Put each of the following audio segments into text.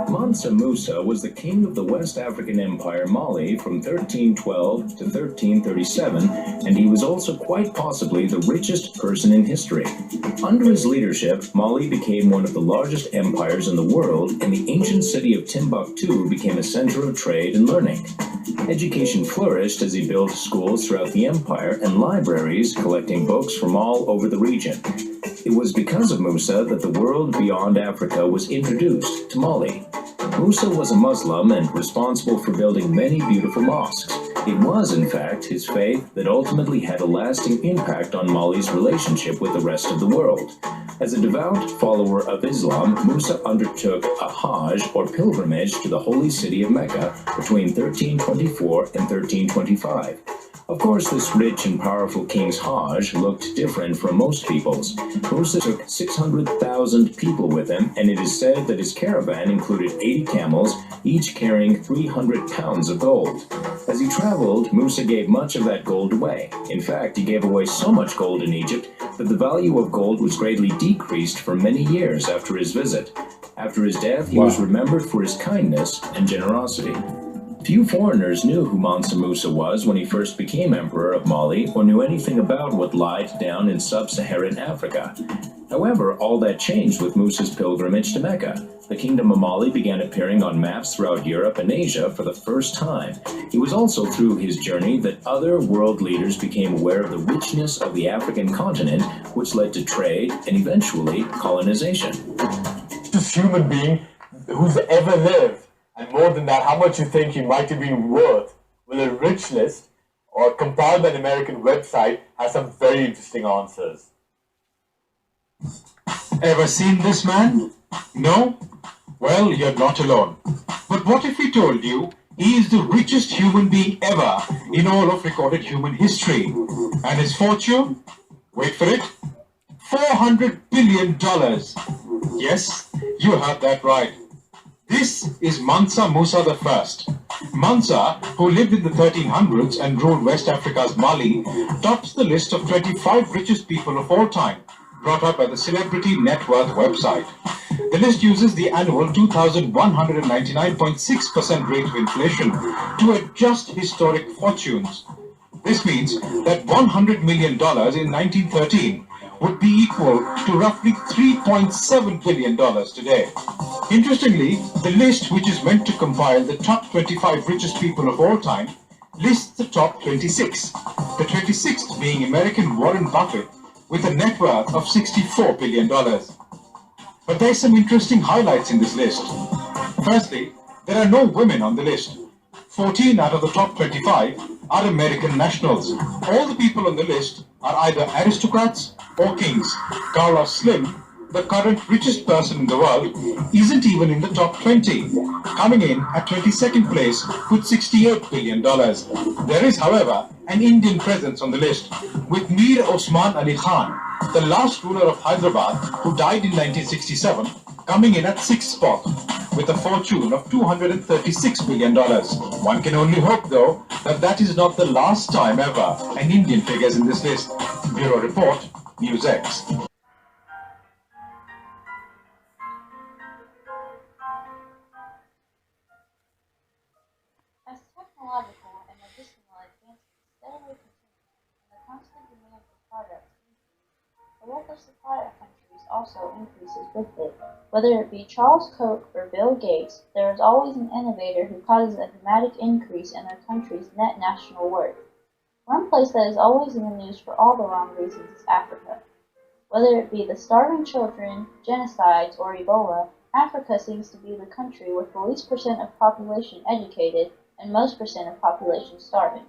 Mansa Musa was the king of the West African Empire Mali from 1312 to 1337, and he was also quite possibly the richest person in history. Under his leadership, Mali became one of the largest empires in the world, and the ancient city of Timbuktu became a center of trade and learning. Education flourished as he built schools throughout the empire and libraries collecting books from all over the region. It was because of Musa that the world beyond Africa was introduced to Mali. Musa was a Muslim and responsible for building many beautiful mosques. It was, in fact, his faith that ultimately had a lasting impact on Mali's relationship with the rest of the world. As a devout follower of Islam, Musa undertook a Hajj, or pilgrimage, to the holy city of Mecca between 1324 and 1325. Of course, this rich and powerful king's Hajj looked different from most people's. Musa took 600,000 people with him, and it is said that his caravan included 80 camels, each carrying 300 pounds of gold. As he traveled, Musa gave much of that gold away. In fact, he gave away so much gold in Egypt that the value of gold was greatly decreased for many years after his visit. After his death, he was remembered for his kindness and generosity. Few foreigners knew who Mansa Musa was when he first became emperor of Mali, or knew anything about what lied down in sub-Saharan Africa. However, all that changed with Musa's pilgrimage to Mecca. The Kingdom of Mali began appearing on maps throughout Europe and Asia for the first time. It was also through his journey that other world leaders became aware of the richness of the African continent, which led to trade and eventually colonization. This human being who's ever lived. And more than that, how much you think he might have been worth? Well, a Richest, or compiled by an American website, has some very interesting answers. Ever seen this man? No? Well, you're not alone. But what if we told you he is the richest human being ever in all of recorded human history? And his fortune? Wait for it. $400 billion. Yes, you heard that right. This is Mansa Musa I. Mansa, who lived in the 1300s and ruled West Africa's Mali, tops the list of 25 richest people of all time, brought up by the Celebrity Net Worth website. The list uses the annual 2,199.6% rate of inflation to adjust historic fortunes. This means that $100 million in 1913 would be equal to roughly $3.7 billion today. Interestingly, the list, which is meant to compile the top 25 richest people of all time, lists the top 26, the 26th being American Warren Buffett with a net worth of $64 billion. But there's some interesting highlights in this list. Firstly, there are no women on the list. 14 out of the top 25 are American nationals. All the people on the list are either aristocrats or kings. Carlos Slim, the current richest person in the world, isn't even in the top 20, coming in at 22nd place with $68 billion. There is, however, an Indian presence on the list, with Mir Osman Ali Khan, the last ruler of Hyderabad, who died in 1967, coming in at 6th spot, with a fortune of $236 billion. One can only hope, though, that that is not the last time ever an Indian figures in this list. Bureau Report, NewsX. As technological and medicinal advancements steadily continue and the constant demand for products increases, the local supply of countries also increases with it. Whether it be Charles Koch or Bill Gates, there is always an innovator who causes a dramatic increase in their country's net national worth. One place that is always in the news for all the wrong reasons is Africa. Whether it be the starving children, genocides, or Ebola, Africa seems to be the country with the least percent of population educated and most percent of population starving.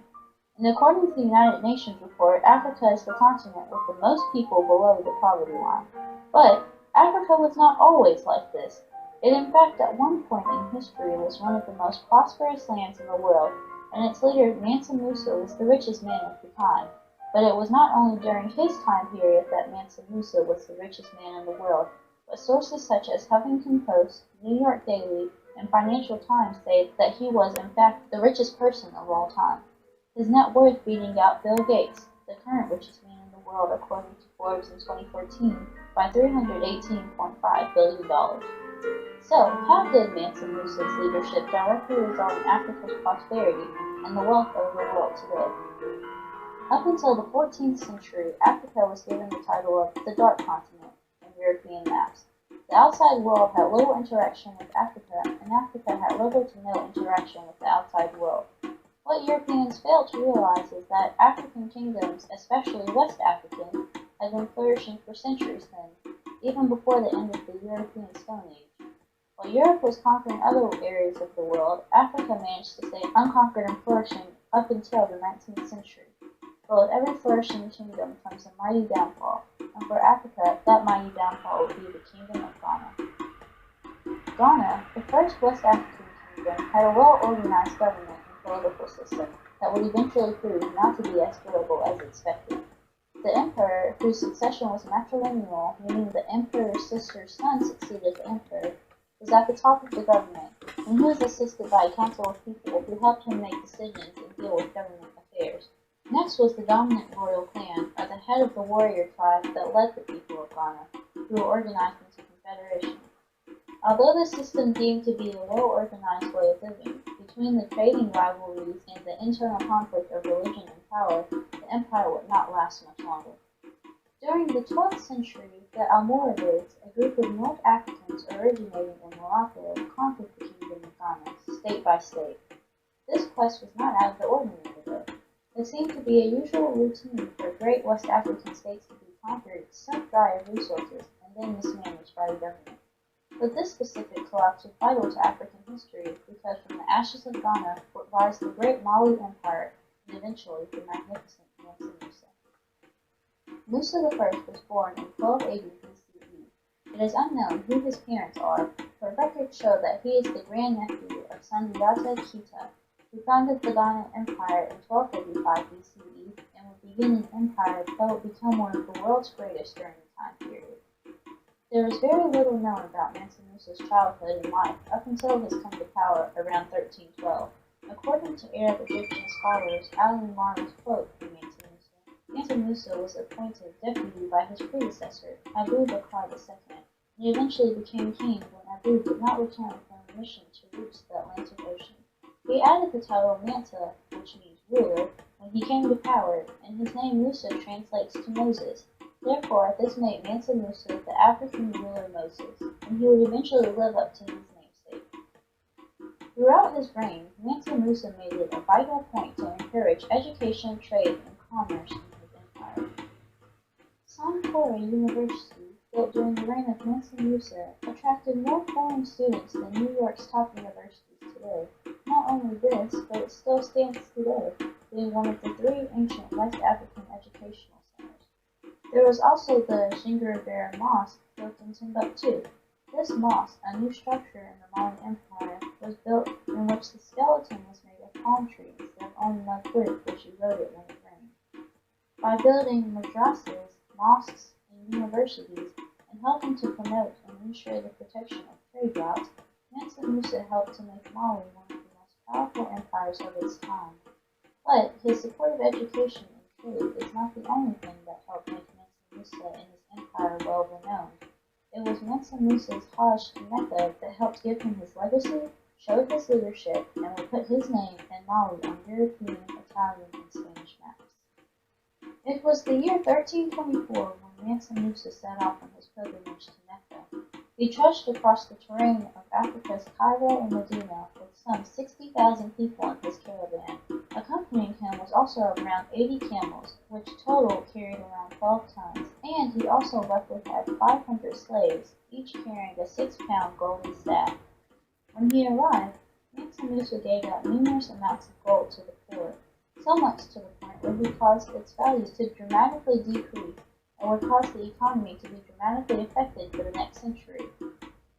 And according to the United Nations report, Africa is the continent with the most people below the poverty line. But Africa was not always like this. It in fact at one point in history was one of the most prosperous lands in the world, and its leader Mansa Musa was the richest man of the time. But it was not only during his time period that Mansa Musa was the richest man in the world, but sources such as Huffington Post, New York Daily, and Financial Times say that he was in fact the richest person of all time, his net worth beating out Bill Gates, the current richest man in the world according to Forbes in 2014, by $318.5 billion. So, how did Mansa Musa's leadership directly result in Africa's prosperity and the wealth of the world today? Up until the 14th century, Africa was given the title of the Dark Continent in European maps. The outside world had little interaction with Africa, and Africa had little to no interaction with the outside world. What Europeans failed to realize is that African kingdoms, especially West African, had been flourishing for centuries then, even before the end of the European Stone Age. While Europe was conquering other areas of the world, Africa managed to stay unconquered and flourishing up until the 19th century. But with every flourishing kingdom comes a mighty downfall, and for Africa, that mighty downfall would be the Kingdom of Ghana. Ghana, the first West African kingdom, had a well-organized government and political system that would eventually prove not to be as durable as expected. The emperor, whose succession was matrilineal, meaning the emperor's sister's son succeeded the emperor, was at the top of the government, and he was assisted by a council of people who helped him make decisions and deal with government affairs. Next was the dominant royal clan, or the head of the warrior tribe that led the people of Ghana, who were organized into confederation. Although the system seemed to be a well-organized way of living, between the trading rivalries and the internal conflict of religion and power, the empire would not last much longer. During the 12th century, the Almoravids, a group of North Africans originating in Morocco, conquered the Kingdom of Ghana, state by state. This quest was not out of the ordinary, though. It seemed to be a usual routine for great West African states to be conquered, sucked dry of resources, and then mismanaged by the government. But this specific collapse was vital to African history because from the ashes of Ghana would rise the great Mali Empire and eventually the magnificent Mansa Musa. Musa I was born in 1280 BCE. It is unknown who his parents are, but records show that he is the grandnephew of Sandiata Keita, who founded the Ghana Empire in 1235 BCE and would begin an empire that would become one of the world's greatest during the time period. There is very little known about Mansa Musa's childhood and life up until his come to power around 1312. According to Arab Egyptian scholars, Al-Imran's quote from Mansa Musa was appointed deputy by his predecessor, Abu Bakr II, and eventually became king when Abu did not return from a mission to reach the Atlantic Ocean. He added the title Mansa, which means ruler, when he came to power, and his name Musa translates to Moses. Therefore, this made Mansa Musa the African ruler Moses, and he would eventually live up to his namesake. Throughout his reign, Mansa Musa made it a vital point to encourage education, trade, and commerce in his empire. Sankore University, built during the reign of Mansa Musa, attracted more foreign students than New York's top universities today. Not only this, but it still stands today, being one of the three ancient West African educational centers. There was also the Gingerbread Mosque built in Timbuktu. This mosque, a new structure in the Mali Empire, was built in which the skeleton was made of palm trees instead of only mud brick, which eroded when it rained. By building madrasas, mosques, and universities, and helping to promote and ensure the protection of trade routes, Mansa Musa helped to make Mali one of the most powerful empires of its time. But his support of education and trade is not the only thing that helped make Mansa Musa and his empire well renowned. It was Mansa Musa's Hajj to Mecca that helped give him his legacy, showed his leadership, and would put his name and Mali on European, Italian, and Spanish maps. It was the year 1324 when Mansa Musa set off on his pilgrimage to Mecca. He trudged across the terrain of Africa's Cairo and Medina with some 60,000 people in his caravan. Accompanying him was also around 80 camels, which total carried around 12 tons, and he also roughly had 500 slaves, each carrying a 6-pound golden staff. When he arrived, Mansa Musa gave out numerous amounts of gold to the poor, so much to the point where he caused its values to dramatically decrease and would cause the economy to be dramatically affected for the next century.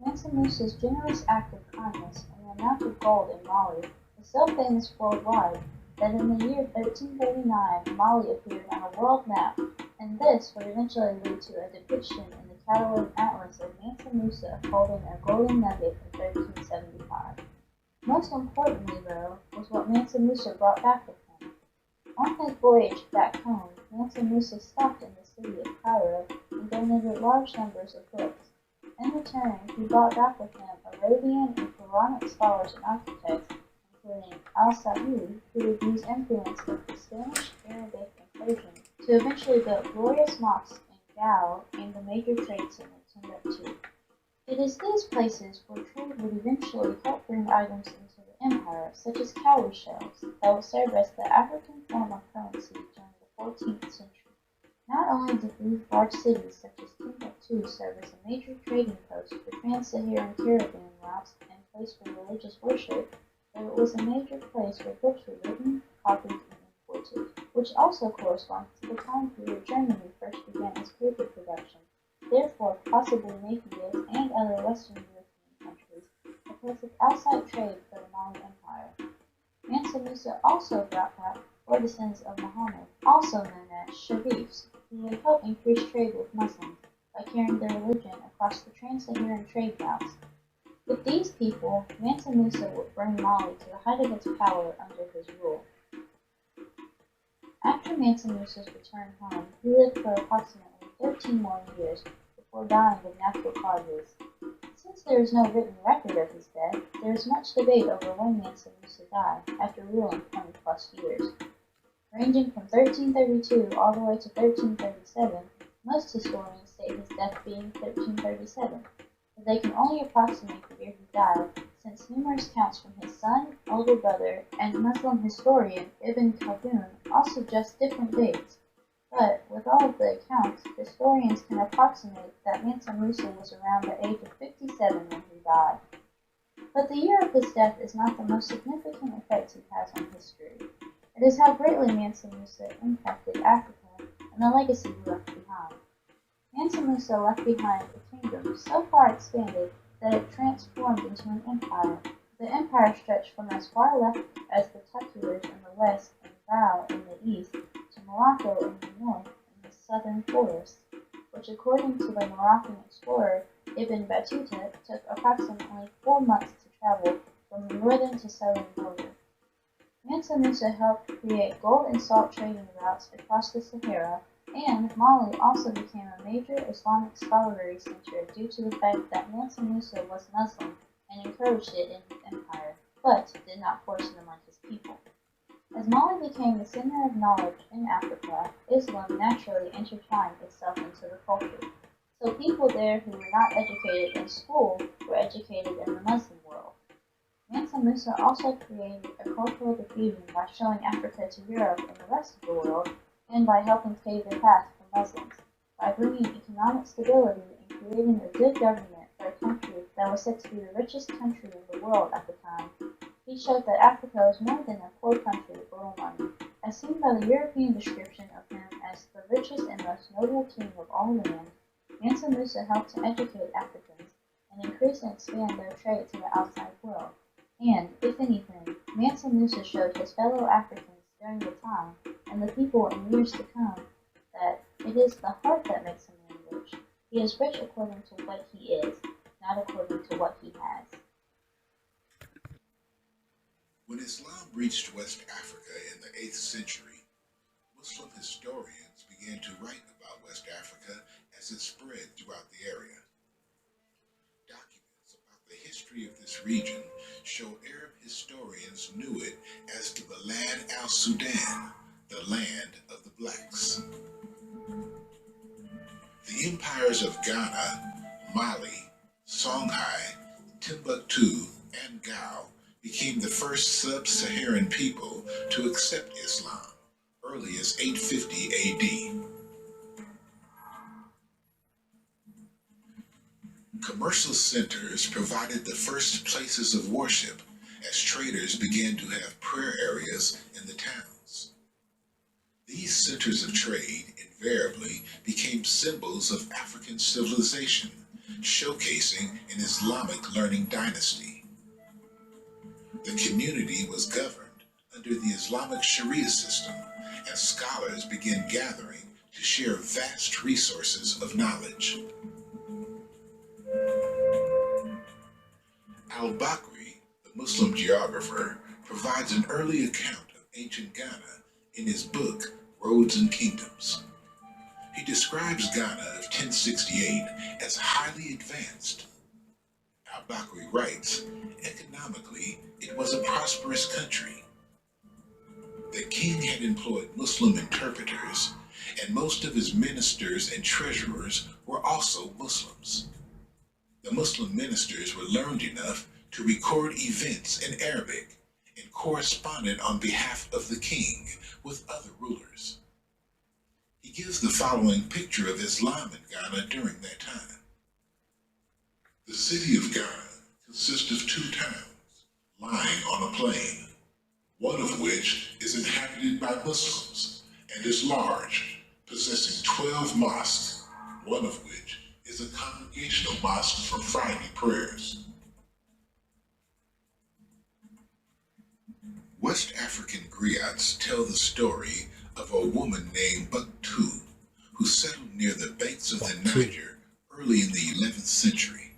Mansa Musa's generous act of kindness and the amount of gold in Mali was so famous worldwide that in the year 1339 Mali appeared on a world map, and this would eventually lead to a depiction in the Catalan Atlas of Mansa Musa holding a golden nugget in 1375. Most importantly, though, was what Mansa Musa brought back with him. On his voyage back home, Mansa Musa stopped in the city of Cairo and donated large numbers of books. In return, he brought back with him Arabian and Quranic scholars and architects, including Al-Sa'udi, who would use influence of the Spanish, Arabic, and Persian to eventually build glorious mosques in Gao and the major trade center Timbuktu. It is these places where trade would eventually help bring items into the empire, such as cowrie shells, that would serve as the African form of currency during the 14th century. Not only did these large cities such as Timbuktu serve as a major trading post for trans-Saharan caravan routes and place for religious worship, but it was a major place where books were written, copied, and imported, which also corresponds to the time period Germany first began its paper production, therefore possibly making it and other Western European countries a place of outside trade for the Mali Empire. Mansa Musa also brought back partisans of Muhammad, also known as Sharifs, who would help increase trade with Muslims by carrying their religion across the trans-Saharan trade routes. With these people, Mansa Musa would bring Mali to the height of its power under his rule. After Mansa Musa's return home, he lived for approximately 13 more years before dying of natural causes. Since there is no written record of his death, there is much debate over when Mansa Musa died, after ruling 20 plus years. Ranging from 1332 all the way to 1337, most historians state his death being 1337, but they can only approximate the year he died, since numerous accounts from his son, older brother, and Muslim historian Ibn Khaldun all suggest different dates. But, with all of the accounts, historians can approximate that Mansa Musa was around the age of 57 when he died. But the year of his death is not the most significant effect he has on history. It is how greatly Mansa Musa impacted Africa and the legacy he left behind. Mansa Musa left behind a kingdom so far expanded that it transformed into an empire. The empire stretched from as far left as the Tukulars in the west and Val in the east to Morocco in the north and the southern forests, which according to the Moroccan explorer Ibn Battuta took approximately 4 months to travel from the northern to southern border. Mansa Musa helped create gold and salt trading routes across the Sahara, and Mali also became a major Islamic scholarly center due to the fact that Mansa Musa was Muslim and encouraged it in his empire, but did not force them on his people. As Mali became the center of knowledge in Africa, Islam naturally intertwined itself into the culture. So people there who were not educated in school were educated in the Muslim world. Mansa Musa also created a cultural diffusion by showing Africa to Europe and the rest of the world, and by helping pave the path for Muslims, by bringing economic stability and creating a good government for a country that was said to be the richest country in the world at the time. He showed that Africa was more than a poor country with little money, as seen by the European description of him as the richest and most noble king of all land. Mansa Musa helped to educate Africans and increase and expand their trade to the outside world. And, if anything, Mansa Musa showed his fellow Africans during the time, and the people in years to come, that it is the heart that makes a man rich. He is rich according to what he is, not according to what he has. When Islam reached West Africa in the 8th century, Muslim historians began to write about West Africa as it spread throughout the area. Documents about the history of this region show Arab historians knew it as the Balad al-Sudan, the land of the blacks. The empires of Ghana, Mali, Songhai, Timbuktu, and Gao became the first sub-Saharan people to accept Islam, early as 850 AD. Commercial centers provided the first places of worship as traders began to have prayer areas in the towns. These centers of trade invariably became symbols of African civilization, showcasing an Islamic learning dynasty. The community was governed under the Islamic Sharia system, and scholars began gathering to share vast resources of knowledge. Al-Bakri, the Muslim geographer, provides an early account of ancient Ghana in his book, Roads and Kingdoms. He describes Ghana of 1068 as highly advanced. Al-Bakri writes, economically, it was a prosperous country. The king had employed Muslim interpreters, and most of his ministers and treasurers were also Muslims. The Muslim ministers were learned enough to record events in Arabic and corresponded on behalf of the king with other rulers. He gives the following picture of Islam in Ghana during that time. The city of Ghana consists of 2 towns lying on a plain, one of which is inhabited by Muslims and is large, possessing 12 mosques, one of which is a congregational mosque for Friday prayers. West African griots tell the story of a woman named Baktu who settled near the banks of the Niger early in the 11th century.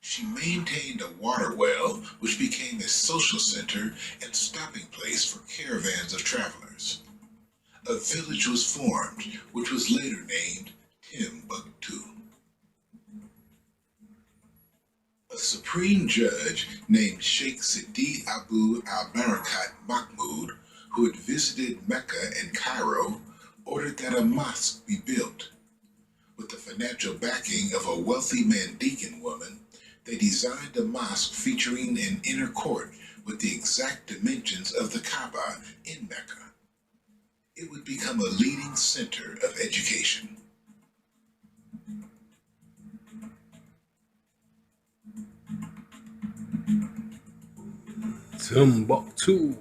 She maintained a water well which became a social center and stopping place for caravans of travelers. A village was formed which was later named Timbuktu. A supreme judge named Sheikh Sidi Abu al-Barakat Mahmud, who had visited Mecca and Cairo, ordered that a mosque be built. With the financial backing of a wealthy Mandekan woman, they designed a mosque featuring an inner court with the exact dimensions of the Kaaba in Mecca. It would become a leading center of education. Timbuktu.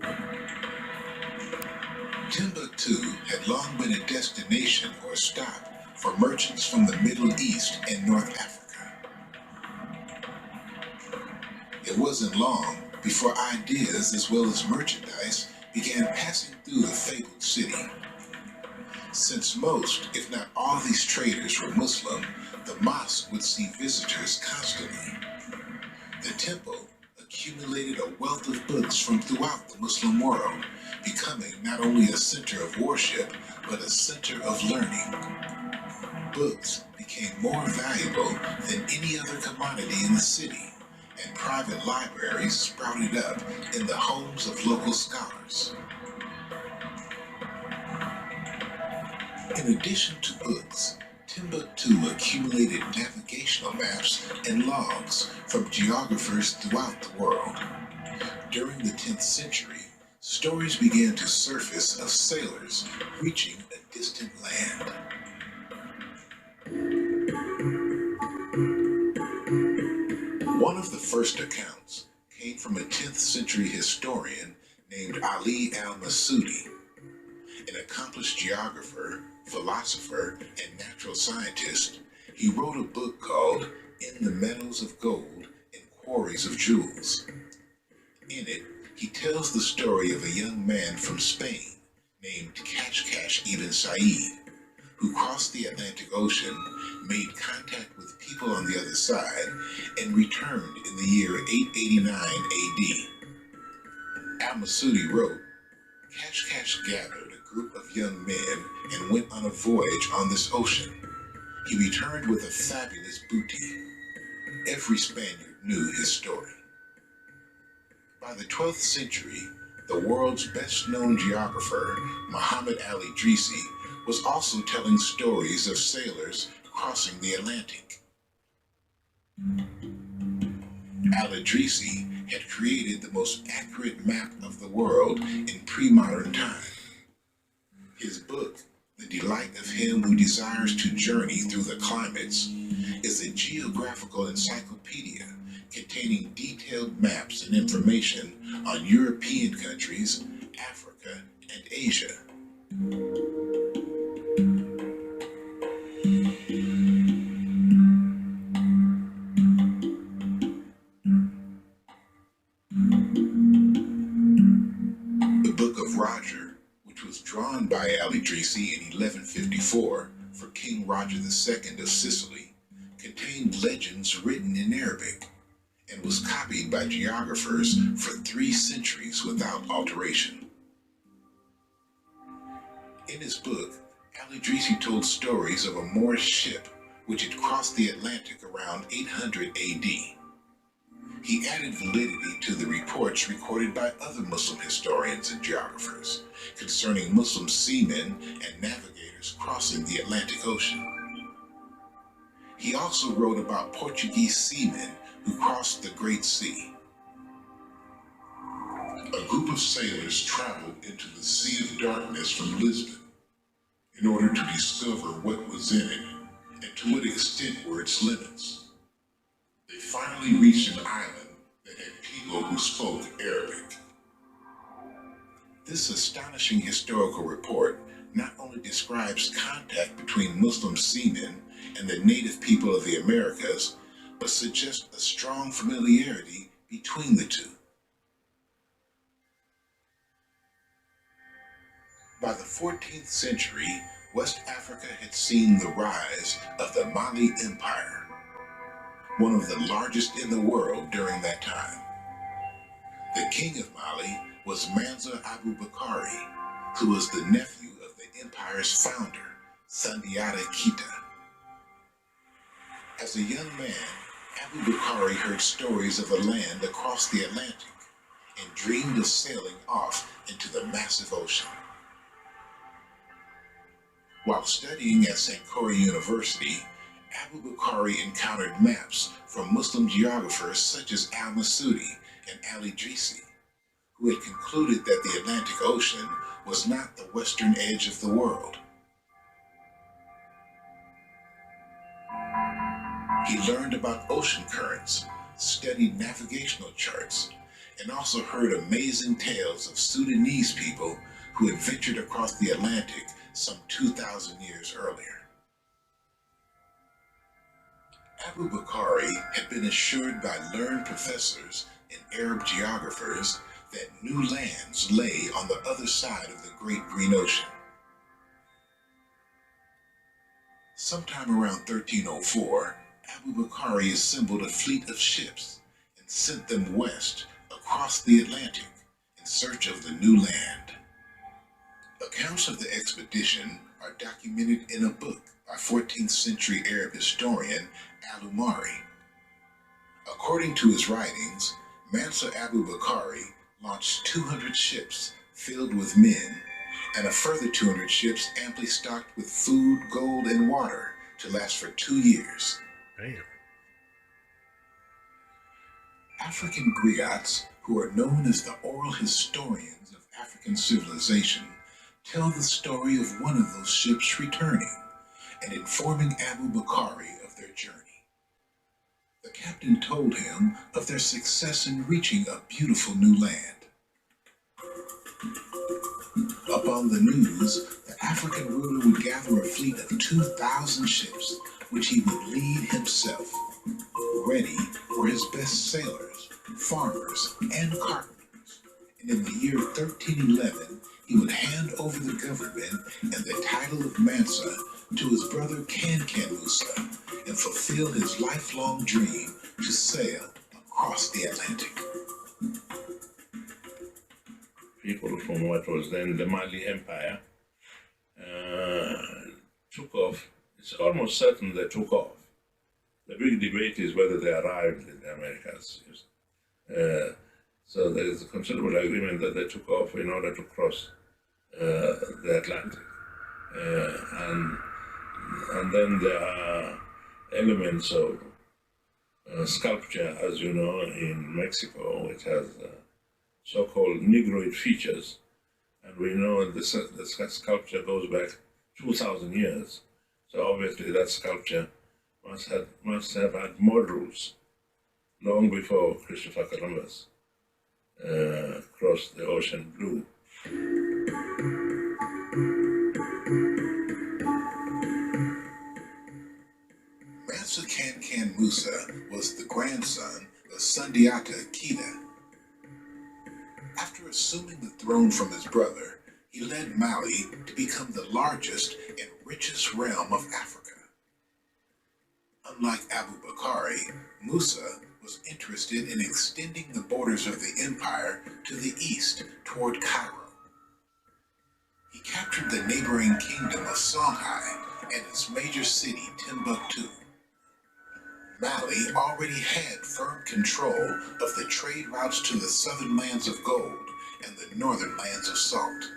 Timbuktu had long been a destination or stop for merchants from the Middle East and North Africa. It wasn't long before ideas as well as merchandise began passing through the fabled city. Since most, if not all these traders were Muslim, the mosque would see visitors constantly. The temple accumulated a wealth of books from throughout the Muslim world, becoming not only a center of worship, but a center of learning. Books became more valuable than any other commodity in the city, and private libraries sprouted up in the homes of local scholars. In addition to books, Timbuktu accumulated navigational maps and logs from geographers throughout the world. During the 10th century, stories began to surface of sailors reaching a distant land. One of the first accounts came from a 10th century historian named Ali al-Masudi, an accomplished geographer, philosopher, and natural scientist. He wrote a book called In the Meadows of Gold and Quarries of Jewels. In it, he tells the story of a young man from Spain named Kashkash ibn Sa'id, who crossed the Atlantic Ocean, made contact with people on the other side, and returned in the year 889 AD. Al-Masudi wrote, Kashkash gathered a group of young men and went on a voyage on this ocean. He returned with a fabulous booty. Every Spaniard knew his story. By the 12th century, the world's best-known geographer, Muhammad al-Idrisi, was also telling stories of sailors crossing the Atlantic. Al-Idrisi had created the most accurate map of the world in pre-modern time. His book, The Delight of Him Who Desires to Journey Through the Climates, is a geographical encyclopedia containing detailed maps and information on European countries, Africa, and Asia. The Book of Roger, which was drawn by al-Idrisi in 1154 for King Roger II of Sicily, contained legends written in Arabic and was copied by geographers for 3 centuries without alteration. In his book, Al-Idrisi told stories of a Moorish ship which had crossed the Atlantic around 800 AD. He added validity to the reports recorded by other Muslim historians and geographers concerning Muslim seamen and navigators crossing the Atlantic Ocean. He also wrote about Portuguese seamen who crossed the Great Sea. A group of sailors traveled into the Sea of Darkness from Lisbon in order to discover what was in it and to what extent were its limits. They finally reached an island that had people who spoke Arabic. This astonishing historical report not only describes contact between Muslim seamen and the native people of the Americas, but suggests a strong familiarity between the two. By the 14th century, West Africa had seen the rise of the Mali Empire, one of the largest in the world during that time. The king of Mali was Mansa Musa, who was the nephew of the empire's founder, Sundiata Keita. As a young man, Abu Bakari heard stories of a land across the Atlantic and dreamed of sailing off into the massive ocean. While studying at Sankore University, Abu Bakari encountered maps from Muslim geographers such as al-Masudi and al-Idrisi, who had concluded that the Atlantic Ocean was not the western edge of the world. He learned about ocean currents, studied navigational charts, and also heard amazing tales of Sudanese people who had ventured across the Atlantic some 2,000 years earlier. Abu Bakari had been assured by learned professors and Arab geographers that new lands lay on the other side of the Great Green Ocean. Sometime around 1304, Abu Bakari assembled a fleet of ships and sent them west across the Atlantic in search of the new land. Accounts of the expedition are documented in a book by 14th century Arab historian al-Umari. According to his writings, Mansa Abu Bakari launched 200 ships filled with men and a further 200 ships amply stocked with food, gold, and water to last for 2 years. Damn. African griots, who are known as the oral historians of African civilization, tell the story of one of those ships returning and informing Abu Bakari of their journey. The captain told him of their success in reaching a beautiful new land. Upon the news, the African ruler would gather a fleet of 2,000 ships, which he would lead himself, ready for his best sailors, farmers, and carpenters. And in the year 1311, he would hand over the government and the title of Mansa to his brother Mansa Musa and fulfill his lifelong dream to sail across the Atlantic. People from what was then the Mali Empire took off. It's almost certain they took off. The big debate is whether they arrived in the Americas. So there is a considerable agreement that they took off in order to cross the Atlantic. And then there are elements of sculpture, as you know, in Mexico, which has so-called Negroid features. And we know the sculpture goes back 2,000 years. So obviously that sculpture must have had models long before Christopher Columbus crossed the ocean blue. Mansa Musa was the grandson of Sundiata Keita. After assuming the throne from his brother, he led Mali to become the largest and richest realm of Africa. Unlike Abu Bakari, Musa was interested in extending the borders of the empire to the east toward Cairo. He captured the neighboring kingdom of Songhai and its major city, Timbuktu. Mali already had firm control of the trade routes to the southern lands of gold and the northern lands of salt.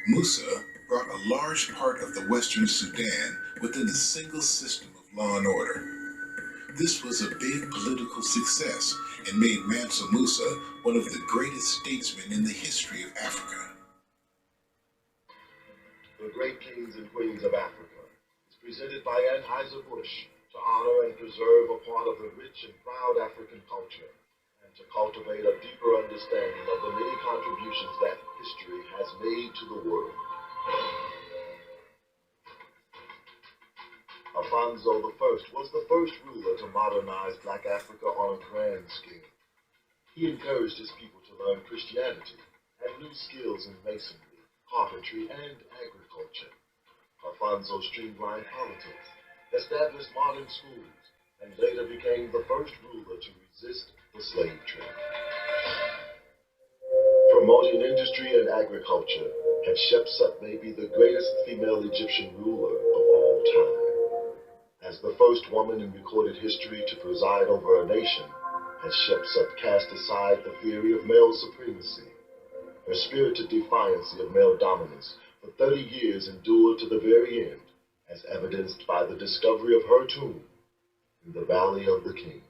Musa brought a large part of the western Sudan within a single system of law and order. This was a big political success and made Mansa Musa one of the greatest statesmen in the history of Africa. The Great Kings and Queens of Africa is presented by Anheuser-Busch to honor and preserve a part of the rich and proud African culture and to cultivate a deeper understanding of the many contributions that history has made to the world. Alfonso I was the first ruler to modernize Black Africa on a grand scale. He encouraged his people to learn Christianity and new skills in masonry, carpentry, and agriculture. Alfonso streamlined politics, established modern schools, and later became the first ruler to resist the slave trade. Promoting industry and agriculture, Hatshepsut may be the greatest female Egyptian ruler of all time. As the first woman in recorded history to preside over a nation, Hatshepsut cast aside the theory of male supremacy. Her spirited defiance of male dominance for 30 years endured to the very end, as evidenced by the discovery of her tomb in the Valley of the Kings.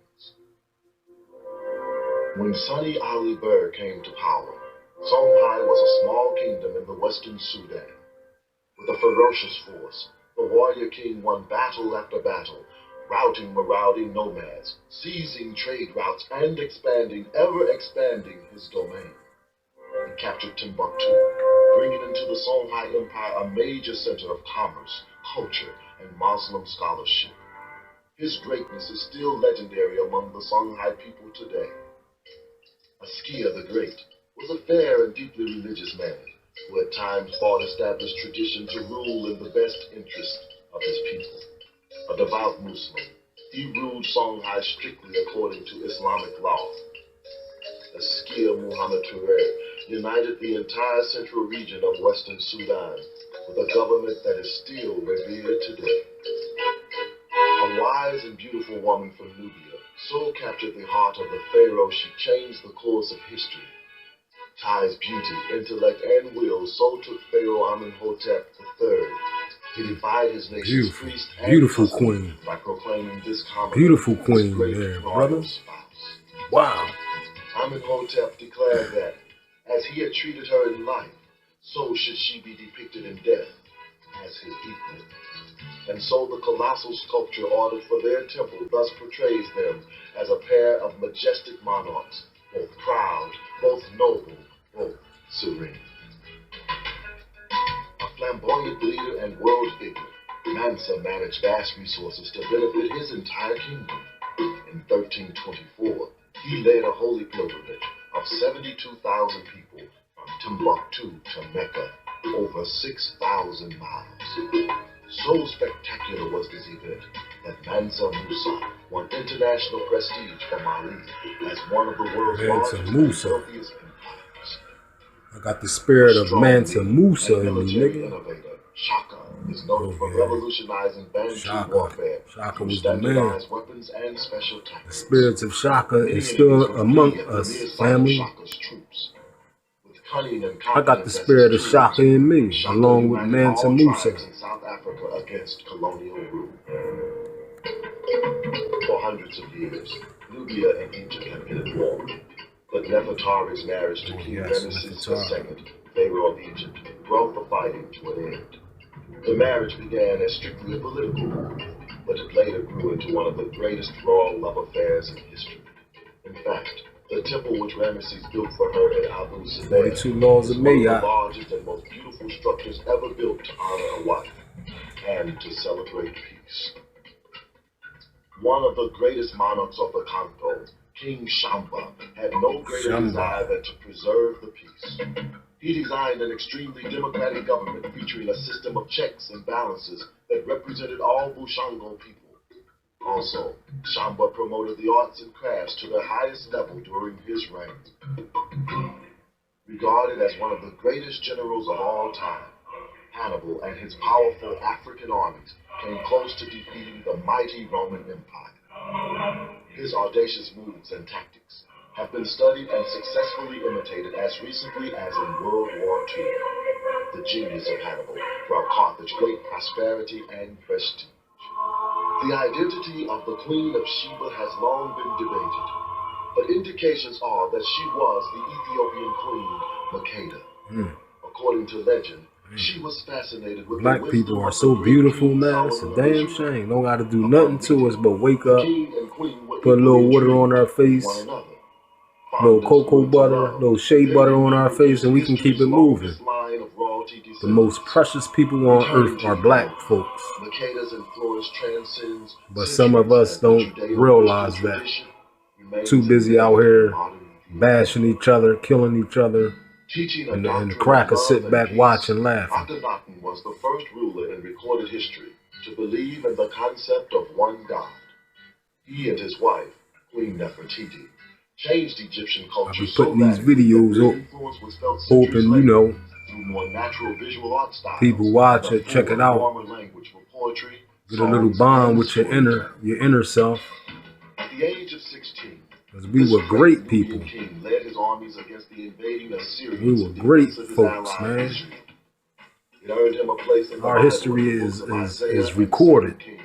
When Sani Ali Burr came to power, Songhai was a small kingdom in the western Sudan. With a ferocious force, the warrior king won battle after battle, routing marauding nomads, seizing trade routes, and ever expanding his domain. He captured Timbuktu, bringing into the Songhai Empire a major center of commerce, culture, and Muslim scholarship. His greatness is still legendary among the Songhai people today. Askia the Great was a fair and deeply religious man who at times fought established tradition to rule in the best interest of his people. A devout Muslim, he ruled Songhai strictly according to Islamic law. Askia Muhammad Touré united the entire central region of western Sudan with a government that is still revered today. A wise and beautiful woman from Nubia so captured the heart of the pharaoh she changed the course of history. Tai's beauty, intellect, and will so took Pharaoh Amenhotep III. He defied his nation's priest and beautiful custom queen. by proclaiming this common Beautiful as queen great there, royal brother. spouse. Wow. Amenhotep declared that, as he had treated her in life, so should she be depicted in death as his equal. And so the colossal sculpture ordered for their temple thus portrays them as a pair of majestic monarchs, both proud, both noble, both serene. A flamboyant leader and world figure, Mansa managed vast resources to benefit his entire kingdom. In 1324, he led a holy pilgrimage of 72,000 people from Timbuktu to Mecca, over 6,000 miles. So spectacular was this event that Mansa Musa won international prestige for Mali as one of the world's Mansa largest Musa. and wealthiest empires. I got the spirit A of strong Mansa leader Musa and in me, military nigga. innovator, Shaka is noted for yeah. revolutionizing Bantu Shaka. warfare Shaka through was the man. standardized weapons and special The tactics. spirits of Shaka Many is still enemies would among flee at the us, mere sight of family. Shaka's troops. With cunning and I got the confidence as spirit his of Shaka tools, in me, Shaka along with united Mansa all Musa. tribes in South Africa against colonial rule. For hundreds of years, Nubia and Egypt have been at war. But Nefertari's marriage to King yes, Ramesses Nefertari. II, Pharaoh of Egypt, brought the fighting to an end. The marriage began as strictly a political one, but it later grew into one of the greatest royal love affairs in history. In fact, the temple which Ramesses built for her in Abu Simbel 42 laws is of one of me, the largest and most beautiful structures ever built to honor a wife and to celebrate peace. One of the greatest monarchs of the Congo, King Shamba, had no greater desire than to preserve the peace. He designed an extremely democratic government featuring a system of checks and balances that represented all Bushango people. Also, Shamba promoted the arts and crafts to their highest level during his reign. Regarded as one of the greatest generals of all time, Hannibal and his powerful African armies came close to defeating the mighty Roman Empire. His audacious moves and tactics have been studied and successfully imitated as recently as in World War II. The genius of Hannibal brought Carthage great prosperity and prestige. The identity of the Queen of Sheba has long been debated, but indications are that she was the Ethiopian queen Makeda. According to legend, she was fascinated with Black the people wisdom are of so the great beautiful, king man. It's a Solomon of damn Israel. shame. Don't gotta do nothing to us but wake The up, king and queen were put a little equally water on our intrigued with face, one another. little Fond and cocoa fluent to butter, love, little shea their butter on union our face, and we can keep history's it moving. longest line of royalty The descendants. most precious people on Returning earth to are the black Bible, folks. Makeda's influence transcends But some of centuries, us and the don't Judeo-Christian realize that. tradition remains Too busy out embedded in here modern Ethiopia. bashing each other, killing each other, Teaching a and the doctrine of crackers love sit and back peace, watching, laughing. Akhenaten was the first ruler in recorded history to believe in the concept of one God. He and his wife, Queen Nefertiti, changed Egyptian culture be so putting these radically videos that their up, influence was felt centuries hoping, later you know, through more natural visual art styles, people watch and a it, check it fuller, out, warmer language for poetry, get a little songs, bond and with your storytelling. inner self. At the age of 16, Because we this were great Nubian people. king led his armies against the invading Assyrians We were in great defense of his folks, ally man. Israel. It earned him a place in the Our Bible history in the is books of Isaiah is and recorded. 2 Kings.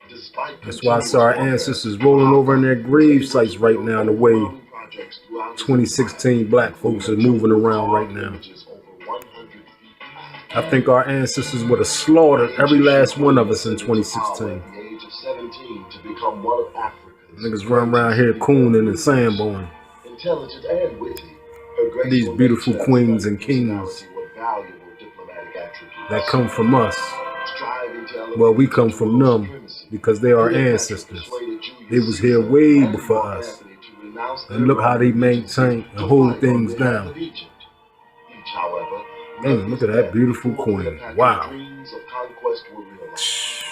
Despite That's why I continuous saw our warfare, ancestors rolling over in their grave sites right now, the way overwhelming projects throughout his 2016 empire, black folks are including a moving jungle of around right carved now. images over 100 feet high. I think our ancestors would have slaughtered every last one of us in 2016. At the age of 17 to become one of Africa's Niggas run around here cooning and sandboning. intelligent and witty, her graceful These beautiful nature queens stunning and kings personality were valuable diplomatic attributes. that come from us. Striving to elevate Well, we the come from world them supremacy, because they are Cleopatra ancestors. persuaded Julius They was here Caesar way and before Mark us. Antony to renounce And their look how they Roman allegiances maintain and to hold fight things on behalf down. of Egypt. Each, however, Look at that beautiful queen. Wow. dreams of conquest were realized.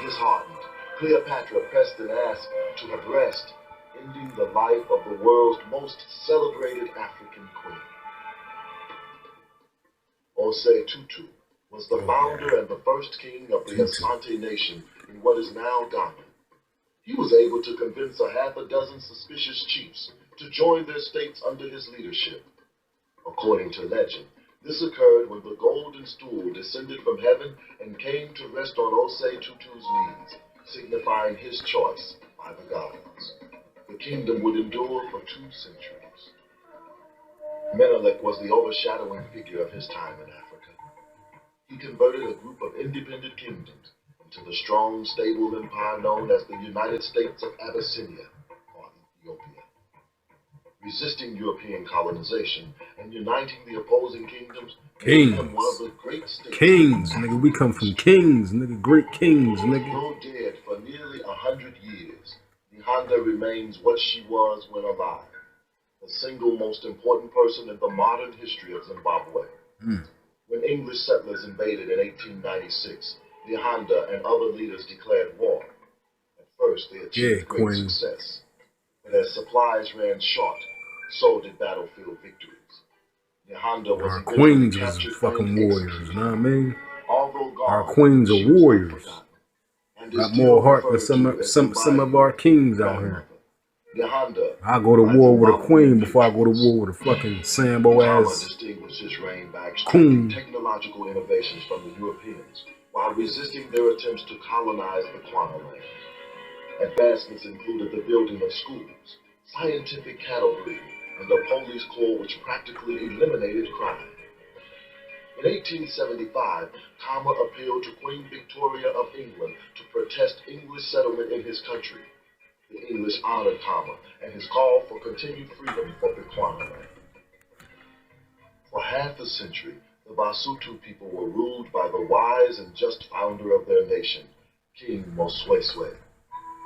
Disheartened, Cleopatra pressed and asked to have rest, ending the life of the world's most celebrated African queen. Osei Tutu was the founder and the first king of the Asante nation in what is now Ghana. He was able to convince a half a dozen suspicious chiefs to join their states under his leadership. According to legend, this occurred when the golden stool descended from heaven and came to rest on Osei Tutu's knees, signifying his choice by the gods. The kingdom would endure for 2 centuries. Menelik was the overshadowing figure of his time in Africa. He converted a group of independent kingdoms into the strong, stable empire known as the United States of Abyssinia, or Ethiopia. Resisting European colonization and uniting the opposing kingdoms made him one of the great states. Kings, nigga. We come from kings, nigga. Great kings, nigga. Though dead for nearly 100 years, Nihanda remains what she was when alive, the single most important person in the modern history of Zimbabwe. When English settlers invaded in 1896, Nihanda and other leaders declared war. At first, they achieved great success, but as supplies ran short, so did battlefield victories. Nihanda was Our queens was fucking warriors, you know what I mean? Our queens are warriors. Got more heart than some of our kings out here. I go to war with a queen before I go to war with a fucking Sambo ass distinguished his reign by coon. extracting technological innovations from the Europeans while resisting their attempts to colonize the Kwana land. Advancements included the building of schools, scientific cattle breeding, and a police corps which practically eliminated crime. In 1875, Khama appealed to Queen Victoria of England to protest English settlement in his country. The English honored Khama and his call for continued freedom for Bechuana land. For half a century, the Basutu people were ruled by the wise and just founder of their nation, King Mosweswe.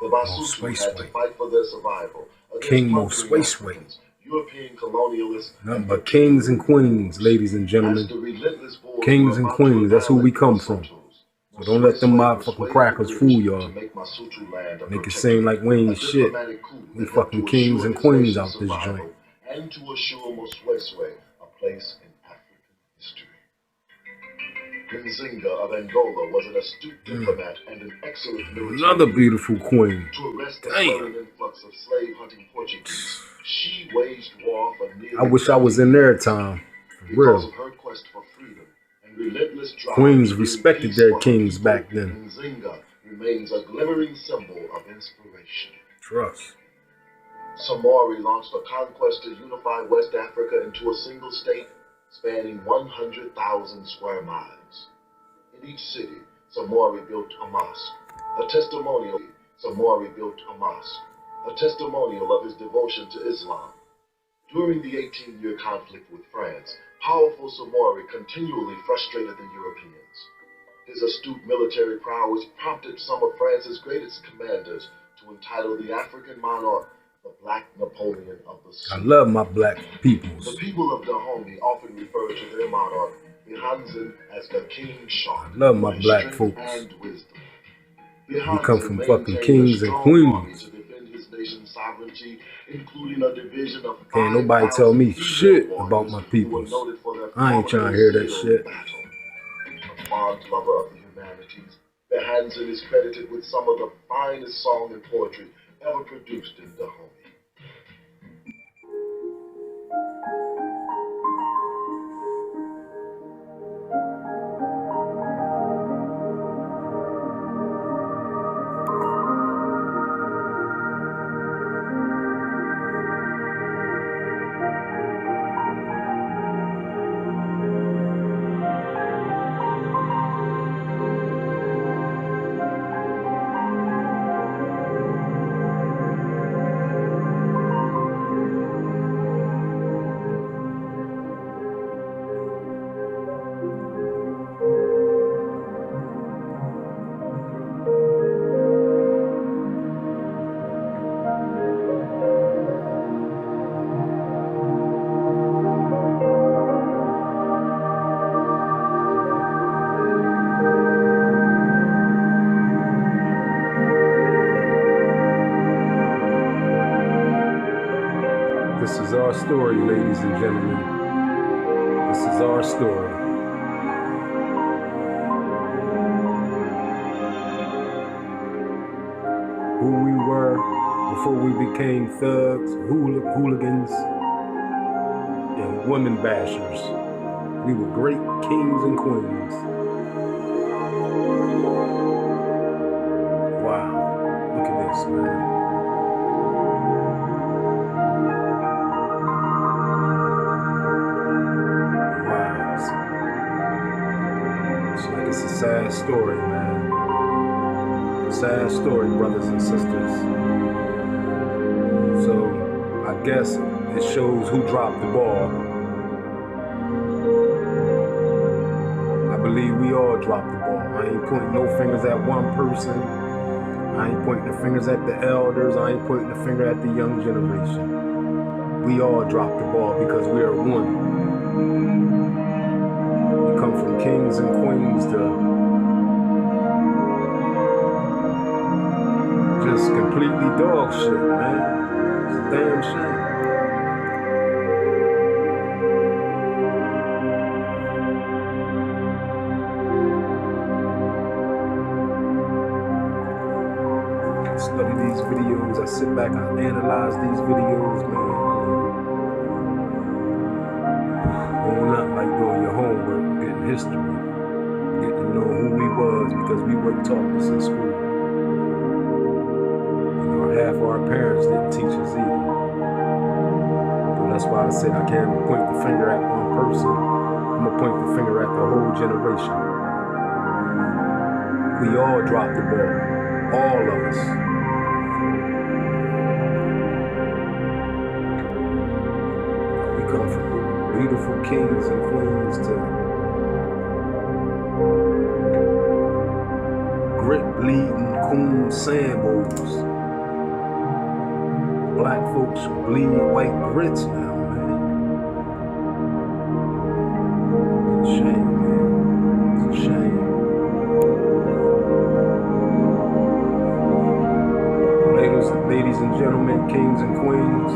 The Basutu had to fight for their survival King against Mosweswe. European colonialists, Nothing but kings and queens, ladies and gentlemen. Kings and queens, that's who we come from. So don't let them motherfucking crackers fool y'all. Make it seem like we ain't shit. We fucking kings and queens out this joint. And to assure Mosweswe place in African history. Nzinga of Angola was an astute diplomat and an excellent military. Another beautiful queen. To arrest the sudden influx of slave-hunting Portuguese, she waged war for nearly I wish I was in their time. For because real. of her quest for freedom and relentless drive. Queens respected their kings back then. Nzinga remains a glimmering symbol of inspiration. Trust. Samori launched a conquest to unify West Africa into a single state spanning 100,000 square miles. In each city, Samori built a mosque, a testimonial. Samori built a mosque, a testimonial of his devotion to Islam. During the 18-year conflict with France, powerful Samori continually frustrated the Europeans. His astute military prowess prompted some of France's greatest commanders to entitle the African monarch the Black Napoleon of the Sea. I love my black peoples. The people of Dahomey often refer to their monarch, Behanzin, as the King Shah. I love my black folks. And wisdom. We come from fucking kings and queens. To defend his nation's sovereignty, including a division of Can't nobody tell me shit about my peoples. I ain't trying to hear that shit. A fond lover of the humanities, Behanzin is credited with some of the finest song and poetry ever produced in Dahomey. This is our story, ladies and gentlemen. This is our story. Who we were before we became thugs, hooligans, and women bashers. We were great kings and queens. Wow, look at this, man. It's a sad story, man. Sad story, brothers and sisters. So, I guess it shows who dropped the ball. I believe we all dropped the ball. I ain't pointing no fingers at one person. I ain't pointing the fingers at the elders. I ain't pointing the finger at the young generation. We all dropped the ball because we are one. Come from kings and queens to just completely dog shit, man. It's a damn shame. I study these videos, I sit back, I analyze these videos, man. Not like doing your homework, getting history, getting to know who we was because we weren't taught this in school. You know, half of our parents didn't teach us either. So that's why I said I can't point the finger at one person. I'm gonna point the finger at the whole generation. We all dropped the ball, all of us. We come from beautiful kings and queens to grit bleeding coon sandbows. Black folks bleed white grits now, man. It's a shame, man. It's a shame. Ladies and gentlemen, kings and queens,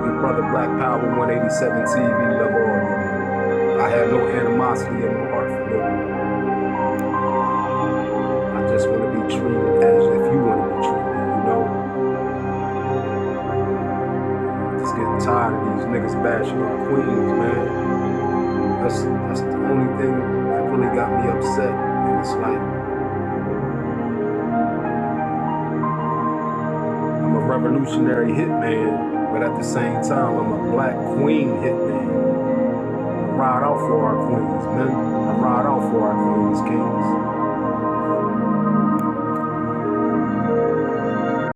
we brother Black Power 187 TV, love all of you. I have no animosity in my heart for no one. I just want to be treated as if you want to be treated, you know? I'm just getting tired of these niggas bashing our queens, man. That's the only thing that really got me upset. And it's like, I'm a revolutionary hitman, but at the same time, I'm a black queen hitman. I ride out for our queens, man. I ride out for our queens, kings.